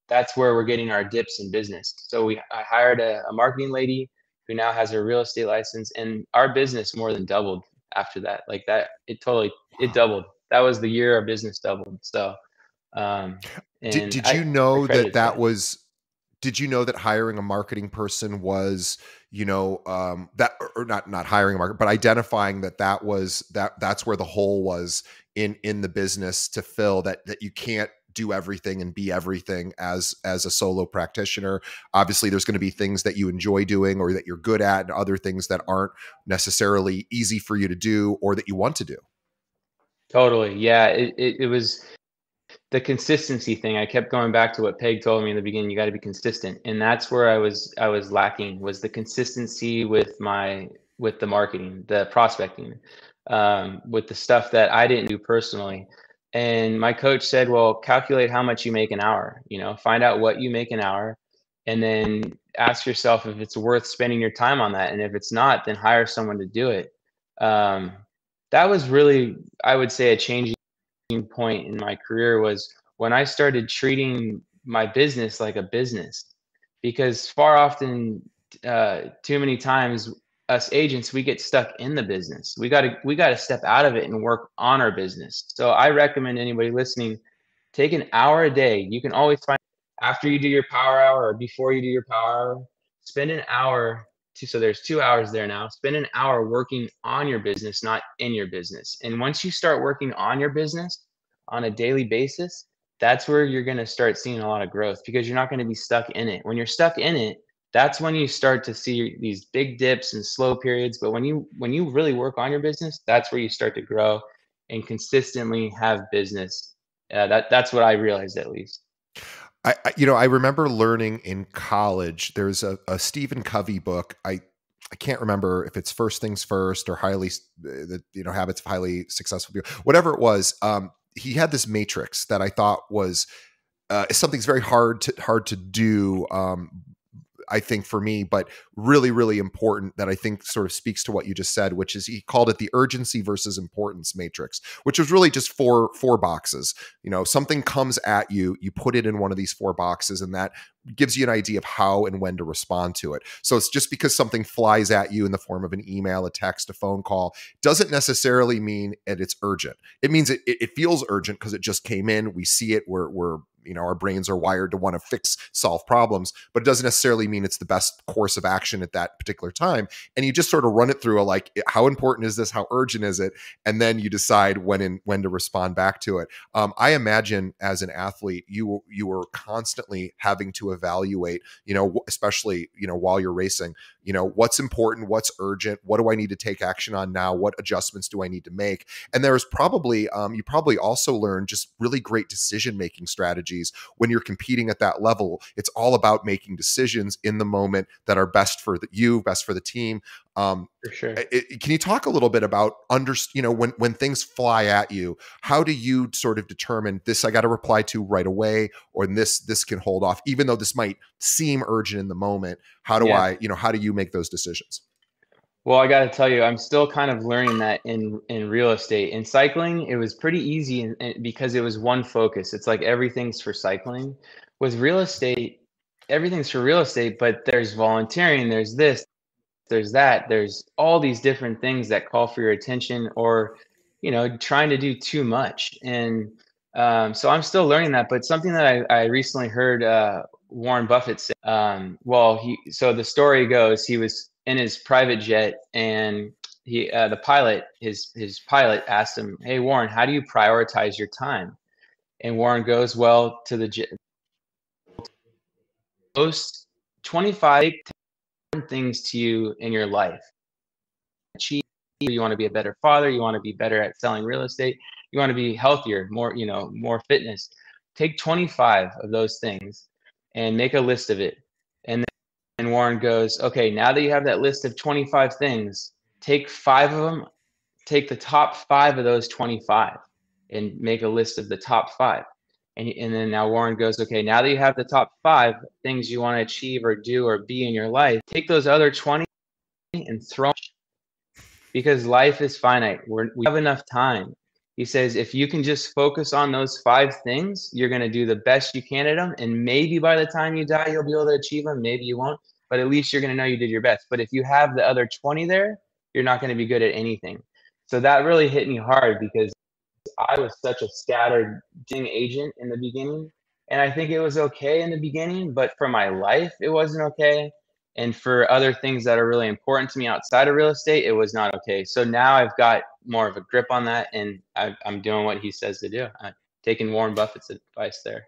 that's where we're getting our dips in business. So I hired a marketing lady who now has her real estate license, and our business more than doubled after that. Like that, it doubled. That was the year our business doubled. So, and Did you I know credit that it to that. did you know that hiring a marketing person was, that, or not hiring a market, but identifying that's where the hole was in the business to fill, that you can't do everything and be everything as a solo practitioner. Obviously there's going to be things that you enjoy doing or that you're good at, and other things that aren't necessarily easy for you to do or that you want to do. Totally. Yeah. It was the consistency thing. I kept going back to what Peg told me in the beginning. You got to be consistent, and that's where I was lacking, was the consistency with the marketing, the prospecting, with the stuff that I didn't do personally. And my coach said, "Well, calculate how much you make an hour. Find out what you make an hour, and then ask yourself if it's worth spending your time on that. And if it's not, then hire someone to do it." Um, that was really, I would say, a changing point in my career was when I started treating my business like a business. Because far often, too many times, us agents, we get stuck in the business. We got to step out of it and work on our business. So I recommend anybody listening, take an hour a day. You can always find, after you do your power hour or before you do your power hour, spend an hour so there's 2 hours there now. Spend an hour working on your business, not in your business. And once you start working on your business on a daily basis, that's where you're going to start seeing a lot of growth, because you're not going to be stuck in it. When you're stuck in it, that's when you start to see these big dips and slow periods. But when you really work on your business, that's where you start to grow and consistently have business. That's what I realized, at least. I remember learning in college. There's a Stephen Covey book. I can't remember if it's First Things First or Habits of Highly Successful People, whatever it was. He had this matrix that I thought was something's very hard to do. I think for me, but really, really important, that I think sort of speaks to what you just said, which is he called it the urgency versus importance matrix, which was really just four boxes. Something comes at you, you put it in one of these four boxes, and that gives you an idea of how and when to respond to it. So it's just because something flies at you in the form of an email, a text, a phone call, doesn't necessarily mean that it's urgent. It means it feels urgent because it just came in. We see it. We're our brains are wired to want to solve problems, but it doesn't necessarily mean it's the best course of action at that particular time. And you just sort of run it through how important is this? How urgent is it? And then you decide when to respond back to it. I imagine as an athlete, you were constantly having to evaluate, especially, while you're racing, what's important, what's urgent, what do I need to take action on now? What adjustments do I need to make? And there's probably, you probably also learned just really great decision-making strategies strategies. When you're competing at that level, it's all about making decisions in the moment that are best for you, best for the team. For sure. Can you talk a little bit about when things fly at you, how do you sort of determine this I got to reply to right away, or this can hold off, even though this might seem urgent in the moment? How do how do you make those decisions? Well, I got to tell you, I'm still kind of learning that in real estate. In cycling, it was pretty easy because it was one focus. It's like everything's for cycling. With real estate, everything's for real estate, but there's volunteering, there's this, there's that, there's all these different things that call for your attention, or trying to do too much. And so I'm still learning that. But something that I recently heard Warren Buffett say, so the story goes, he was in his private jet, and the pilot, his pilot asked him, "Hey Warren, how do you prioritize your time?" And Warren goes, "Well, to the jet, most 25 things to you in your life. Achieve, you want to be a better father, you want to be better at selling real estate, you want to be healthier, more fitness. Take 25 of those things and make a list of it." And Warren goes, "Okay, now that you have that list of 25 things, take 5 of them, take the top 5 of those 25 and make a list of the top 5." And then now Warren goes, "Okay, now that you have the top 5 things you want to achieve or do or be in your life, take those other 20 and throw them, because life is finite. We have enough time." He says, if you can just focus on those 5 things, you're going to do the best you can at them. And maybe by the time you die, you'll be able to achieve them. Maybe you won't, but at least you're going to know you did your best. But if you have the other 20 there, you're not going to be good at anything. So that really hit me hard, because I was such a scattered agent in the beginning. And I think it was okay in the beginning, but for my life, it wasn't okay. And for other things that are really important to me outside of real estate, it was not okay. So now I've got more of a grip on that, and I'm doing what he says to do. I'm taking Warren Buffett's advice there.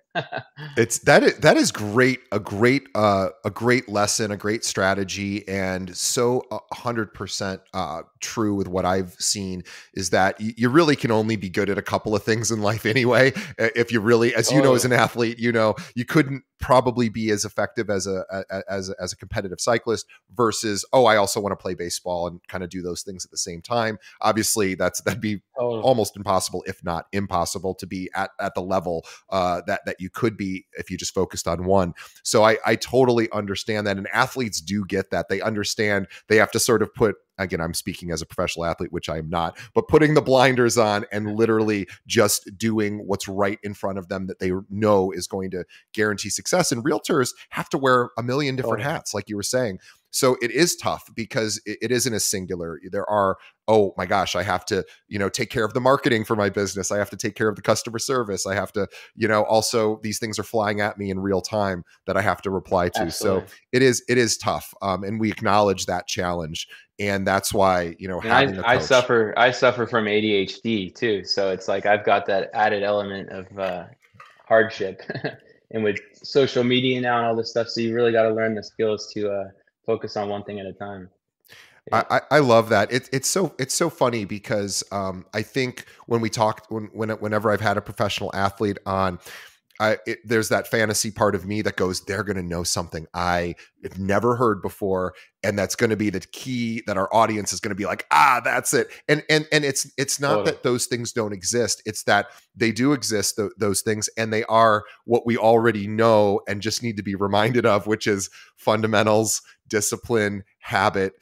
That is great, a great lesson, a great strategy, and so 100% true with what I've seen is that you really can only be good at a couple of things in life anyway. If you really, as you know, as an athlete, you couldn't probably be as effective as a competitive cyclist versus, I also want to play baseball and kind of do those things at the same time. Obviously that'd be almost impossible, if not impossible, to be at the level that you could be if you just focused on one. So I totally understand that. And athletes do get that. They understand they have to sort of put, again, I'm speaking as a professional athlete, which I am not, but putting the blinders on and literally just doing what's right in front of them that they know is going to guarantee success. And realtors have to wear a million different hats, like you were saying. So it is tough because it isn't a singular. There are, oh my gosh, I have to, take care of the marketing for my business. I have to take care of the customer service. I have to, also these things are flying at me in real time that I have to reply to. Absolutely. So it is tough. And we acknowledge that challenge. And that's why, having a coach. I suffer from ADHD too. So it's like, I've got that added element of hardship and with social media now and all this stuff. So you really got to learn the skills to focus on one thing at a time. Yeah. I love that. It's so funny because I think when we talk, whenever I've had a professional athlete on, there's that fantasy part of me that goes, they're going to know something I have never heard before, and that's going to be the key that our audience is going to be like, that's it. And it's not that those things don't exist. It's that they do exist, those things, and they are what we already know and just need to be reminded of, which is fundamentals, discipline, habit,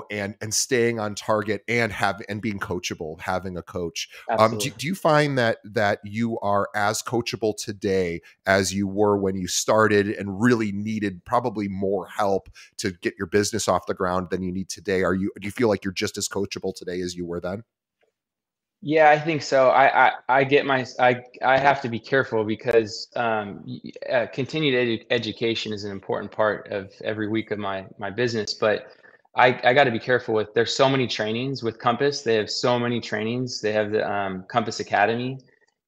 and staying on target and being coachable, having a coach. Do you find that you are as coachable today as you were when you started and really needed probably more help to get your business off the ground than you need today? Do you feel like you're just as coachable today as you were then? Yeah, I think so. I have to be careful because continued education is an important part of every week of my business. But I got to be careful with. There's so many trainings with Compass. They have so many trainings. They have the Compass Academy,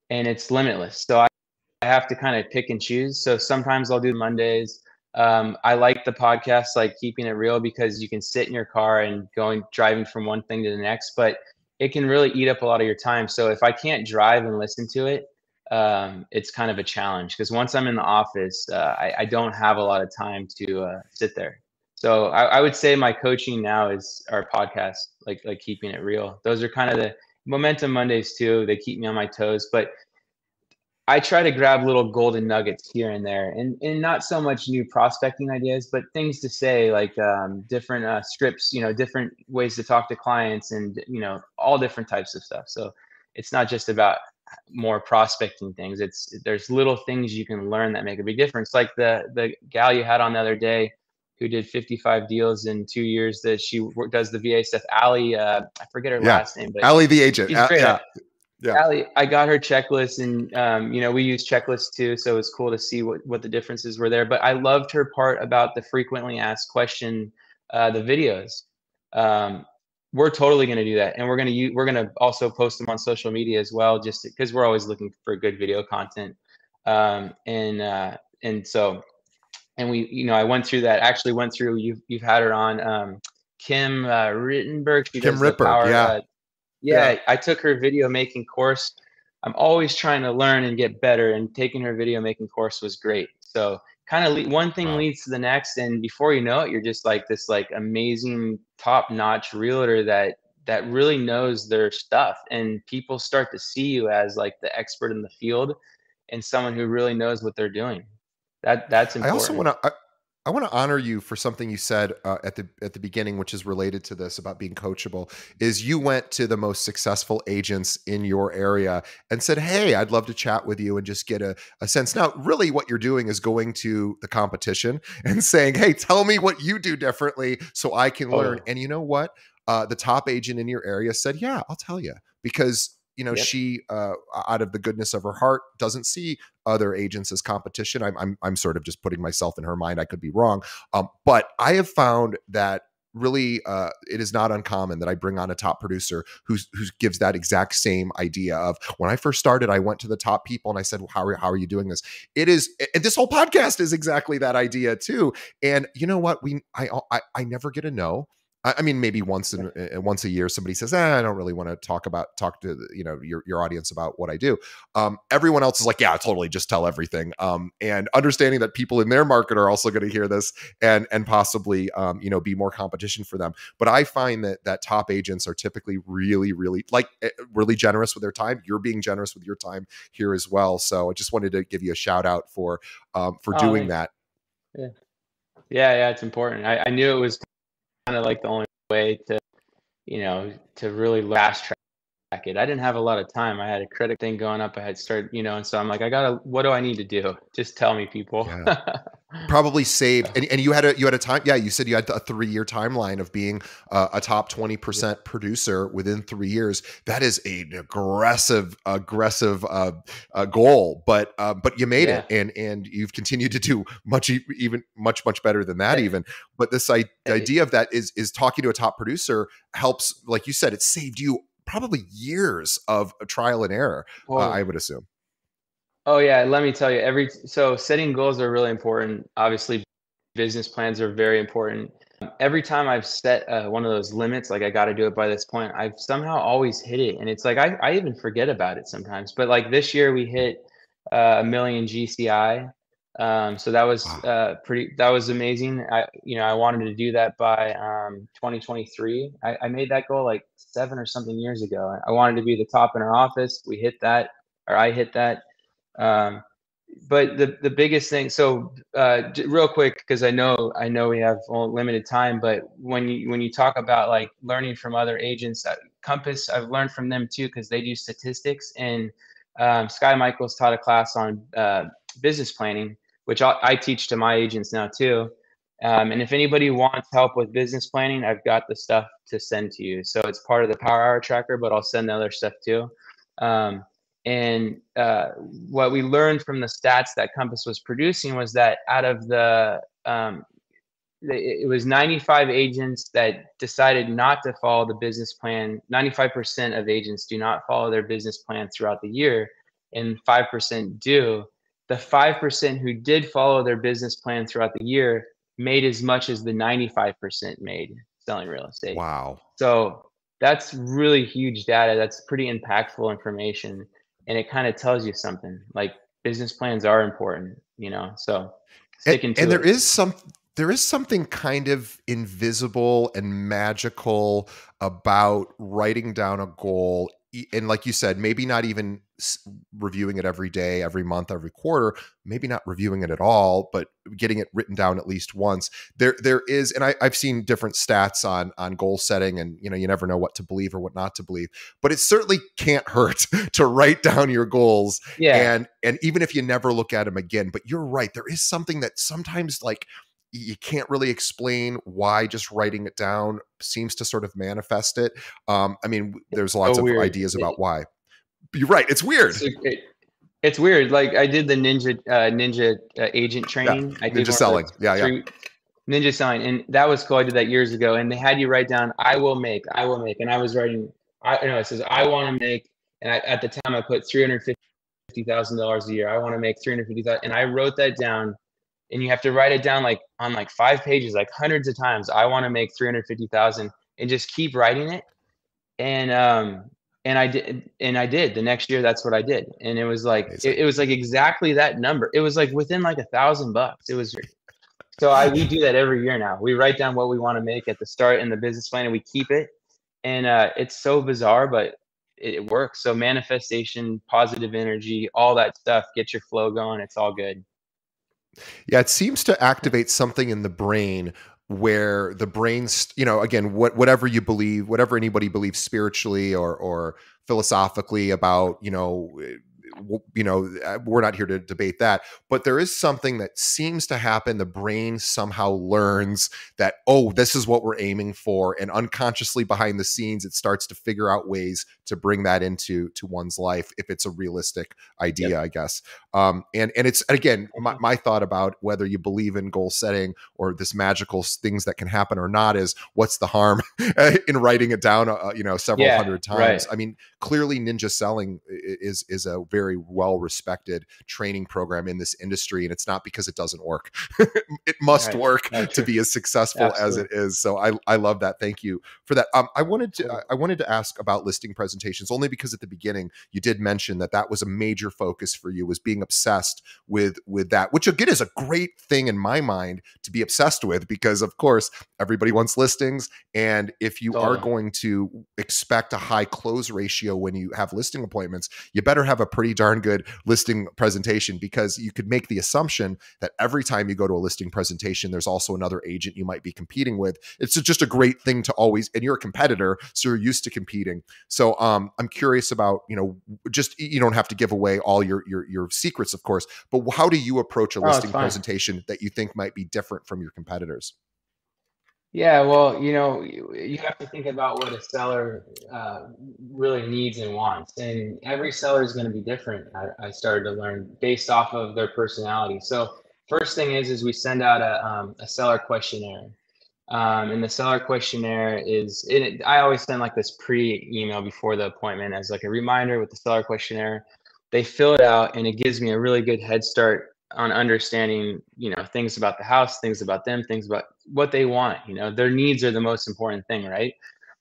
and it's limitless. So I have to kind of pick and choose. So sometimes I'll do Mondays. I like the podcast, like Keeping It Real, because you can sit in your car and driving from one thing to the next, but it can really eat up a lot of your time. So if I can't drive and listen to it, it's kind of a challenge because once I'm in the office, I don't have a lot of time to sit there. So I would say my coaching now is our podcast, like keeping it real. Those are kind of the Momentum Mondays too. They keep me on my toes, but I try to grab little golden nuggets here and there, and not so much new prospecting ideas, but things to say like different scripts, different ways to talk to clients, and all different types of stuff. So it's not just about more prospecting things. There's little things you can learn that make a big difference. Like the gal you had on the other day, who did 55 deals in 2 years. That she does the VA stuff. Allie, I forget her Yeah. last name, but Allie the agent. she's great Yeah. at it. Yeah. Allie, I got her checklist, and we use checklists too, so it's cool to see what the differences were there. But I loved her part about the frequently asked question, the videos. Um, we're totally going to do that, and we're going to also post them on social media as well, just because we're always looking for good video content. And so, and I went through that. Actually, went through. You've had her on, Kim Rittenberg. She Kim does the Ritberg. power. Yeah. Yeah, I took her video making course. I'm always trying to learn and get better, and taking her video making course was great. So kind of one thing Wow. leads to the next, and before you know it, you're just like this amazing top-notch realtor that really knows their stuff, and people start to see you as like the expert in the field and someone who really knows what they're doing. That's I also important. want to I want to honor you for something you said at the beginning, which is related to this about being coachable. Is you went to the most successful agents in your area and said, "Hey, I'd love to chat with you and just get a sense." Now, really, what you're doing is going to the competition and saying, "Hey, tell me what you do differently so I can learn." Totally. And you know what? The top agent in your area said, "Yeah, I'll tell you," because Yep. she, out of the goodness of her heart, doesn't see other agents as competition. I'm sort of just putting myself in her mind. I could be wrong, but I have found that really it is not uncommon that I bring on a top producer who gives that exact same idea of, when I first started, I went to the top people and I said, well, how are you doing this? It is, and this whole podcast is exactly that idea too. And you know what? I never get a no. I mean, maybe once a year, somebody says, I don't really want to talk to your audience about what I do. Everyone else is like, yeah, totally, just tell everything. And understanding that people in their market are also going to hear this and possibly be more competition for them. But I find that top agents are typically really, really really generous with their time. You're being generous with your time here as well. So I just wanted to give you a shout out for Oh, doing thanks. that. Yeah. Yeah, it's important. I knew it was kind of like the only way to really fast track it. I didn't have a lot of time. I had a credit thing going up. I had started, and so I'm like, what do I need to do? Just tell me, people. Yeah. Probably saved, and you had a time. Yeah, you said you had a 3-year timeline of being a top 20% producer within 3 years. That is an aggressive goal, but you made Yeah. it, and you've continued to do much better than that even. But this idea of that is talking to a top producer helps, like you said, it saved you probably years of trial and error. I would assume. Oh yeah, let me tell you, so setting goals are really important. Obviously, business plans are very important. Every time I've set one of those limits, like I got to do it by this point, I've somehow always hit it, and it's like I even forget about it sometimes. But like this year, we hit 1 million GCI, so that was Wow. that was amazing. I wanted to do that by 2023. I made that goal like 7 or something years ago. I wanted to be the top in our office. We hit that, or I hit that. Um, but the biggest thing, so real quick, because I know we have limited time, but when you talk about like learning from other agents, Compass, I've learned from them too, because they do statistics, and Sky Michaels taught a class on business planning, which I teach to my agents now too. And if anybody wants help with business planning, I've got the stuff to send to you. So it's part of the Power Hour tracker, but I'll send the other stuff too. And what we learned from the stats that Compass was producing was that out of it was 95 agents that decided not to follow the business plan. 95% of agents do not follow their business plan throughout the year, and 5% do. The 5% who did follow their business plan throughout the year made as much as the 95% made selling real estate. Wow. So that's really huge data. That's pretty impactful information. and it kind of tells you something. Like business plans are important, so sticking And to it. there is something kind of invisible and magical about writing down a goal, and like you said, maybe not even reviewing it every day, every month, every quarter, maybe not reviewing it at all, but getting it written down at least once. There is, and I've seen different stats on goal setting, and you never know what to believe or what not to believe, but it certainly can't hurt to write down your goals. Yeah. And even if you never look at them again, but you're right, there is something that sometimes, like, you can't really explain why just writing it down seems to sort of manifest it. I mean, there's lots So of weird. ideas about why. You're right, it's weird. It's weird. Like I did the ninja agent Yeah, training. I did ninja one of selling. those Yeah. 3 ninja selling, and that was cool. I did that years ago, and they had you write down, I will make, and I was writing, it says I want to make, and at the time I put $350,000 a year. I want to make 350,000, and I wrote that down. And you have to write it down like on like 5 pages, like hundreds of times. I want to make 350,000, and just keep writing it. And I did the next year. That's what I did, and it was like Amazing. it was like exactly that number. It was like within like $1,000. It was so we do that every year now. We write down what we want to make at the start in the business plan, and we keep it. And it's so bizarre, but it works. So manifestation, positive energy, all that stuff, get your flow going. It's all good. Yeah, it seems to activate something in the brain where the brain's, again, whatever you believe, whatever anybody believes spiritually or philosophically about, we're not here to debate that, but there is something that seems to happen. The brain somehow learns that, oh, this is what we're aiming for, and unconsciously behind the scenes it starts to figure out ways to bring that into one's life if it's a realistic idea. Yep. I guess. And it's, again, my thought about whether you believe in goal setting or this magical things that can happen or not is, what's the harm in writing it down several hundred times. Right. I mean, clearly ninja selling is a very well-respected training program in this industry, and it's not because it doesn't work. It must work to be as successful as it is. So I love that. Thank you for that. I wanted to ask about listing presentations, only because at the beginning you did mention that was a major focus for you, was being obsessed with that, which again is a great thing in my mind to be obsessed with, because of course everybody wants listings, and if you are going to expect a high close ratio when you have listing appointments, you better have a pretty darn good listing presentation, because you could make the assumption that every time you go to a listing presentation there's also another agent you might be competing with. It's just a great thing to always, and you're a competitor, so you're used to competing. So I'm curious about, just, you don't have to give away all your secrets, of course, but how do you approach a listing presentation that you think might be different from your competitors? Yeah, well, you have to think about what a seller really needs and wants, and every seller is going to be different. I started to learn based off of their personality. So first thing is we send out a seller questionnaire, and the seller questionnaire is I always send like this pre-email before the appointment as like a reminder with the seller questionnaire. They fill it out, and it gives me a really good head start on understanding, things about the house, things about them, things about what they want. Their needs are the most important thing, right?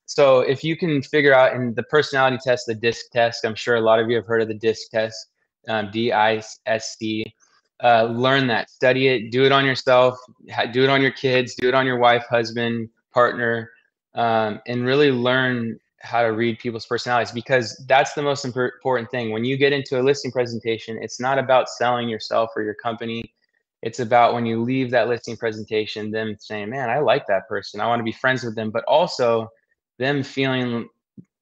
So if you can figure out in the personality test, the DISC test, I'm sure a lot of you have heard of the DISC test, DISC. Learn that, study it, do it on yourself, do it on your kids, do it on your wife, husband, partner, and really learn how to read people's personalities, because that's the most important thing. When you get into a listing presentation, it's not about selling yourself or your company. It's about when you leave that listing presentation, them saying, man, I like that person, I want to be friends with them, but also them feeling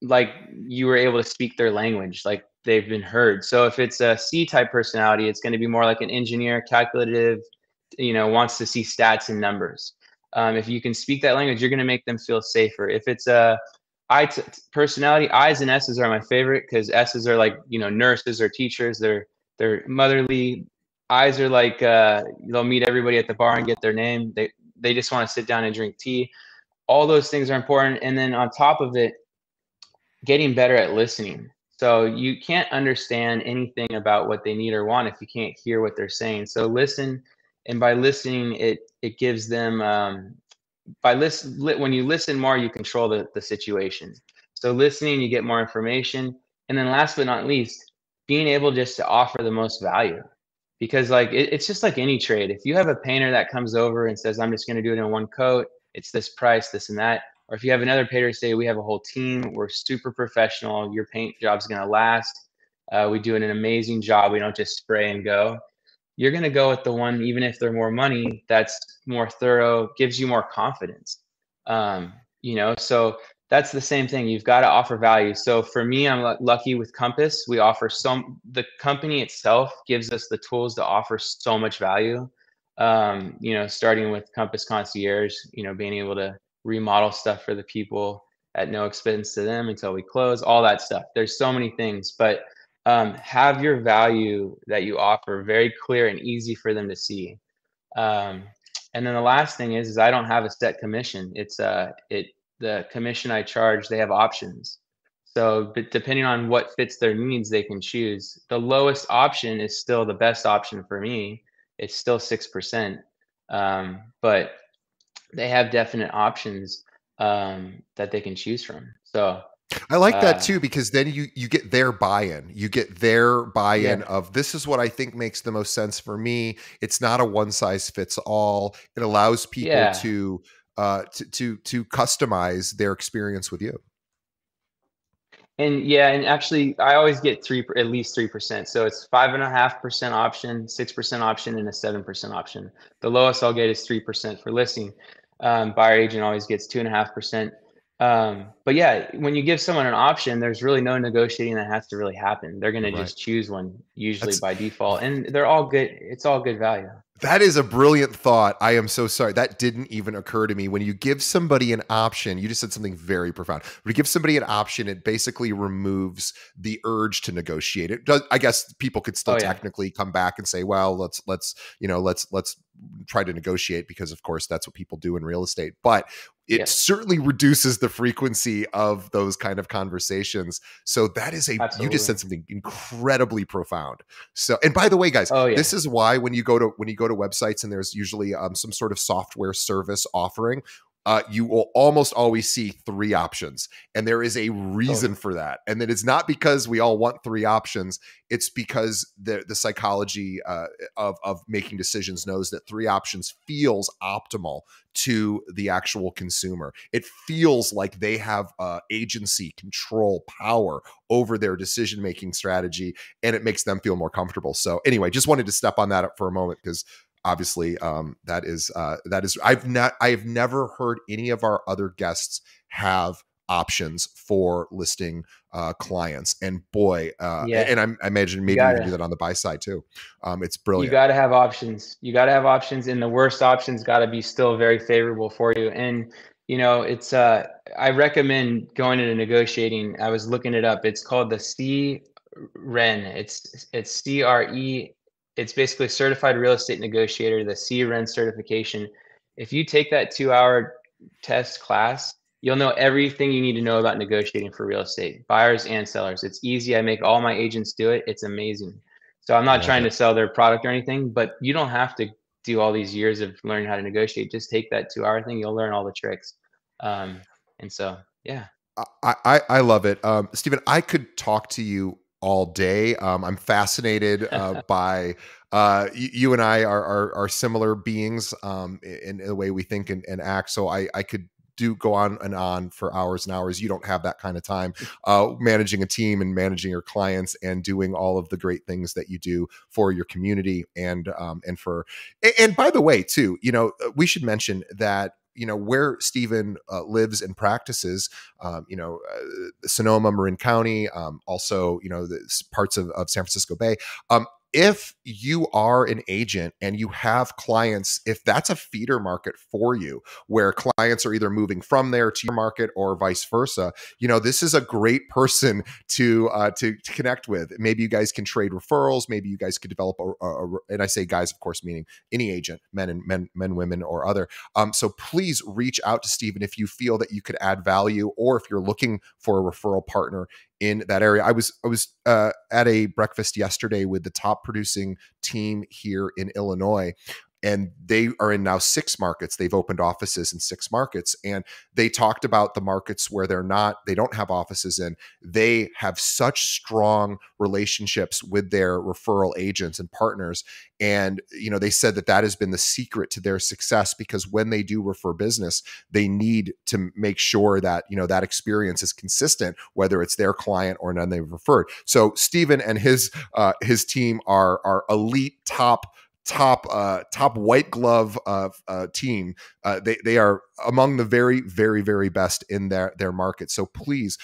like you were able to speak their language, like they've been heard. So if it's a C-type personality, it's going to be more like an engineer, calculative, wants to see stats and numbers. If you can speak that language, you're going to make them feel safer. If it's a personality, I's and S's are my favorite, because S's are like, nurses or teachers. They're motherly. I's are like, they'll meet everybody at the bar and get their name. They just want to sit down and drink tea. All those things are important. And then on top of it, getting better at listening. So you can't understand anything about what they need or want if you can't hear what they're saying. So listen, and by listening, it gives them when you listen more, you control the situation. So listening, you get more information. And then last but not least, being able just to offer the most value. Because like it's just like any trade. If you have a painter that comes over and says, I'm just going to do it in one coat, it's this price, this and that. Or if you have another painter say, we have a whole team, we're super professional, your paint job's going to last. We do an amazing job. We don't just spray and go. You're going to go with the one, even if they're more money, that's more thorough, gives you more confidence. So that's the same thing. You've got to offer value. So for me, I'm lucky with Compass. We offer the company itself gives us the tools to offer so much value. Starting with Compass Concierge, being able to remodel stuff for the people at no expense to them until we close, all that stuff. There's so many things, but have your value that you offer very clear and easy for them to see. And then the last thing is I don't have a set commission. The commission I charge, they have options. So but depending on what fits their needs, they can choose. The lowest option is still the best option for me. It's still 6%. But they have definite options that they can choose from. So I like that too, because then you get their buy-in. You get their buy-in yeah, of, this is what I think makes the most sense for me. It's not a one size fits all. It allows people yeah. to customize their experience with you. And yeah, and actually, I always get at least 3%. So it's 5.5% option, 6% option, and a 7% option. The lowest I'll get is 3% for listing. Buyer agent always gets 2.5%. But yeah, when you give someone an option, there's really no negotiating that has to really happen. They're going to Right. just choose one usually That's by default, and they're all good. It's all good value. That is a brilliant thought. I am so sorry. That didn't even occur to me. When you give somebody an option, you just said something very profound. When you give somebody an option, it basically removes the urge to negotiate. It does. I guess people could still Oh yeah, technically come back and say, well, let's try to negotiate, because of course that's what people do in real estate. But it yes, certainly reduces the frequency of those kind of conversations. So that is you just absolutely. said something incredibly profound. So, and by the way, guys, Oh yeah. this is why when you go to websites and there's usually some sort of software service offering, you will almost always see three options, and there is a reason Totally. for that. And that is not because we all want three options; it's because the psychology of making decisions knows that three options feels optimal to the actual consumer. It feels like they have agency, control, power over their decision making strategy, and it makes them feel more comfortable. So, anyway, just wanted to step on that up for a moment, because obviously that is I have never heard any of our other guests have options for listing clients, and boy, Yeah, I imagine you maybe you even do gotta that on the buy side too. It's you brilliant. got to have options. You got to have options, and the worst options got to be still very favorable for you. And it's I recommend going into negotiating. I was looking it up. It's called the CREN. It's CRE. It's basically Certified Real Estate Negotiator, the CREN certification. If you take that 2-hour test class, you'll know everything you need to know about negotiating for real estate, buyers and sellers. It's easy. I make all my agents do it. It's amazing. So I'm I not love trying it. to sell their product or anything, but you don't have to do all these years of learning how to negotiate. Just take that 2-hour thing. You'll learn all the tricks. And so, yeah. I love it. Stephen, I could talk to you all day. I'm fascinated by you and I are similar beings in the way we think and act. So I could go on and on for hours and hours. You don't have that kind of time managing a team and managing your clients and doing all of the great things that you do for your community and by the way too, we should mention that where Stephen lives and practices, Sonoma, Marin County, also the parts of San Francisco Bay. If you are an agent and you have clients, if that's a feeder market for you, where clients are either moving from there to your market or vice versa, this is a great person to connect with. Maybe you guys can trade referrals. Maybe you guys could develop and I say guys, of course, meaning any agent, men, women, or other. So please reach out to Stephen if you feel that you could add value, or if you're looking for a referral partner in that area. I was at a breakfast yesterday with the top producing team here in Illinois, and they are in now 6 markets. They've opened offices in 6 markets, and they talked about the markets where they don't have offices in. They have such strong relationships with their referral agents and partners. And, they said that has been the secret to their success, because when they do refer business, they need to make sure that, that experience is consistent, whether it's their client or none they've referred. So Stephen and his team are elite, top white glove team. They are among the very, very, very best in their market. So please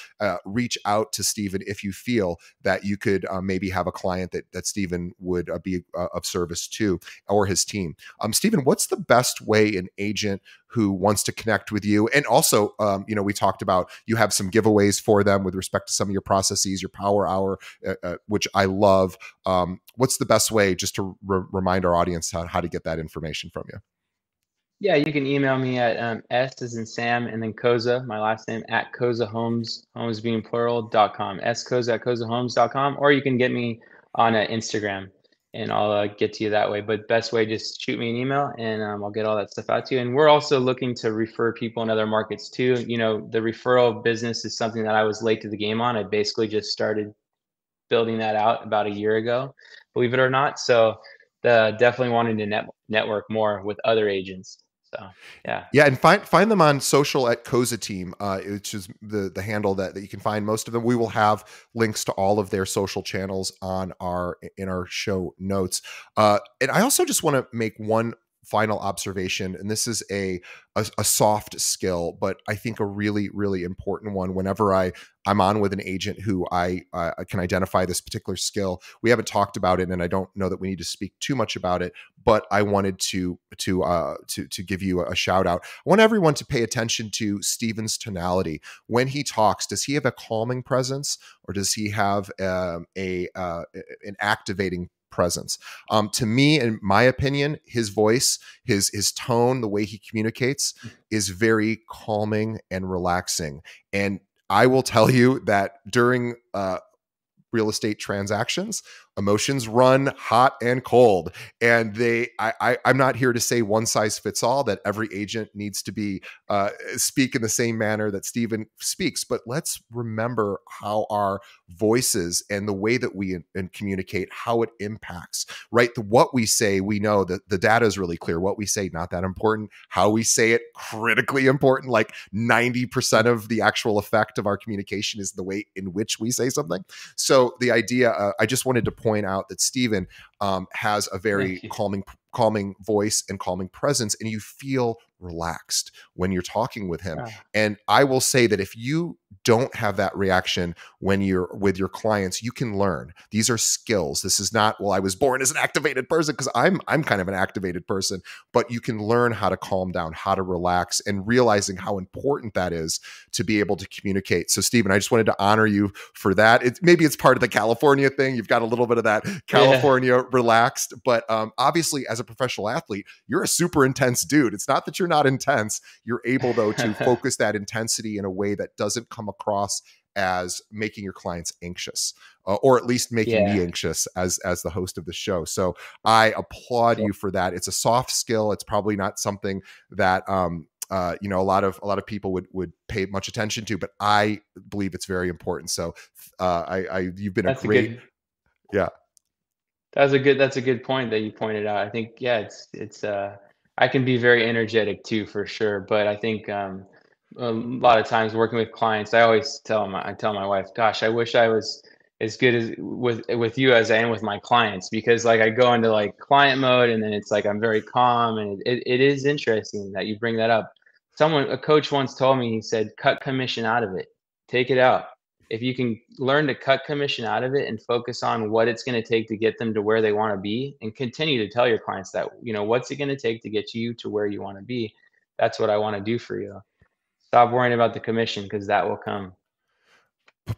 reach out to Stephen if you feel that you could maybe have a client that Stephen would be of service to, or his team. Stephen, what's the best way an agent who wants to connect with you? And also, we talked about, you have some giveaways for them with respect to some of your processes, your power hour, which I love. What's the best way, just to remind our audience how to get that information from you? Yeah, you can email me at S as in Sam, and then Cozza, my last name, at Cozza Homes, homes being plural.com, scozza at cozzahomes.com, or you can get me on Instagram, and I'll get to you that way. But best way, just shoot me an email, and I'll get all that stuff out to you. And we're also looking to refer people in other markets too. The referral business is something that I was late to the game on. I basically just started building that out about a year ago, believe it or not. So definitely wanting to network more with other agents. So yeah. Yeah, and find them on social at Cozza Team, which is the handle that you can find most of them. We will have links to all of their social channels in our show notes. And I also just want to make one final observation, and this is a soft skill, but I think a really, really important one. Whenever I'm on with an agent who I can identify this particular skill, we haven't talked about it, and I don't know that we need to speak too much about it, but I wanted to give you a shout out. I want everyone to pay attention to Stephen's tonality when he talks. Does he have a calming presence, or does he have an activating presence? To me, in my opinion, his voice, his tone, the way he communicates is very calming and relaxing. And I will tell you that during real estate transactions, emotions run hot and cold, and I'm not here to say one size fits all, that every agent needs to be speak in the same manner that Stephen speaks, but let's remember how our voices and the way that we communicate, how it impacts, right? What we say, we know that the data is really clear. What we say, not that important. How we say it, critically important. Like 90% of the actual effect of our communication is the way in which we say something. So the idea, I just wanted to point out that Stephen has a very calming voice and calming presence, and you feel relaxed when you're talking with him. And I will say that if you don't have that reaction when you're with your clients, you can learn. These are skills. This is not, well, I was born as an activated person, because I'm kind of an activated person, but you can learn how to calm down, how to relax, and realizing how important that is to be able to communicate. So Stephen, I just wanted to honor you for that. Maybe it's part of the California thing. You've got a little bit of that California relaxed, but obviously as a professional athlete, you're a super intense dude. It's not that you're not intense. You're able, though, to focus that intensity in a way that doesn't come across as making your clients anxious, or at least making me anxious as the host of the show. So I applaud you for that. It's a soft skill. It's probably not something that a lot of people would pay much attention to, but I believe it's very important. So you've been That's a great, That's a good point that you pointed out. I think, it's I can be very energetic too, for sure. But I think a lot of times working with clients, I tell my wife, gosh, I wish I was as good as with you as I am with my clients, because like I go into like client mode, and then it's like I'm very calm. And it is interesting that you bring that up. A coach once told me, he said, cut commission out of it, take it out. If you can learn to cut commission out of it and focus on what it's going to take to get them to where they want to be, and continue to tell your clients that, what's it going to take to get you to where you want to be? That's what I want to do for you. Stop worrying about the commission, because that will come.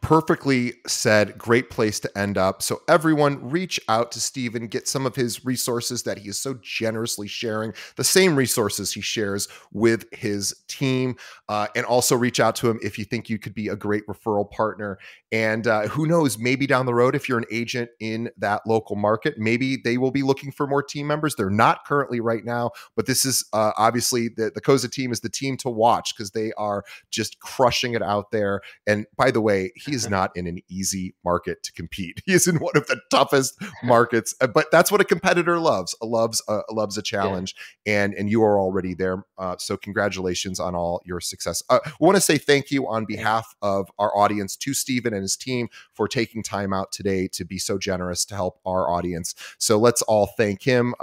Perfectly said. Great place to end up. So everyone reach out to Steven, get some of his resources that he is so generously sharing, the same resources he shares with his team. And also reach out to him if you think you could be a great referral partner. And who knows, maybe down the road, if you're an agent in that local market, maybe they will be looking for more team members. They're not currently right now, but this is obviously the Cozza team is the team to watch because they are just crushing it out there. And by the way, he is not in an easy market to compete. He is in one of the toughest markets, but that's what a competitor loves. Loves a challenge, and you are already there. So congratulations on all your success. I want to say thank you on behalf of our audience to Steven and his team for taking time out today to be so generous to help our audience. So let's all thank him,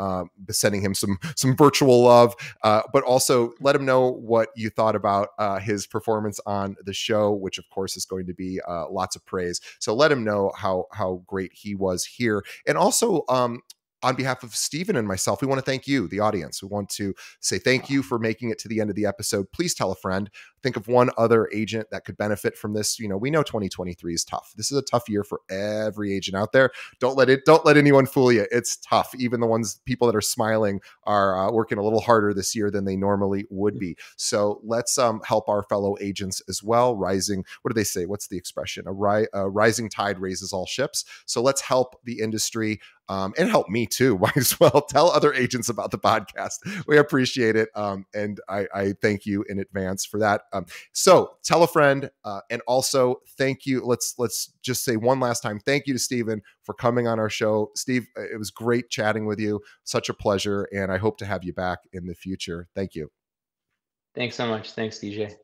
sending him some virtual love, but also let him know what you thought about his performance on the show, which of course is going to be lots of praise. So let him know how great he was here. And also, on behalf of Steven and myself, we want to thank you, the audience. We want to say thank you for making it to the end of the episode. Please tell a friend. Think of one other agent that could benefit from this. You know, we know 2023 is tough. This is a tough year for every agent out there. Don't let anyone fool you. It's tough. Even the people that are smiling are working a little harder this year than they normally would be. So let's help our fellow agents as well. Rising, what do they say? What's the expression? A rising tide raises all ships. So let's help the industry. And help me too. Might as well tell other agents about the podcast. We appreciate it. And I thank you in advance for that. So tell a friend, and also thank you. Let's just say one last time, thank you to Steven for coming on our show. Steve, it was great chatting with you. Such a pleasure. And I hope to have you back in the future. Thank you. Thanks so much. Thanks, DJ.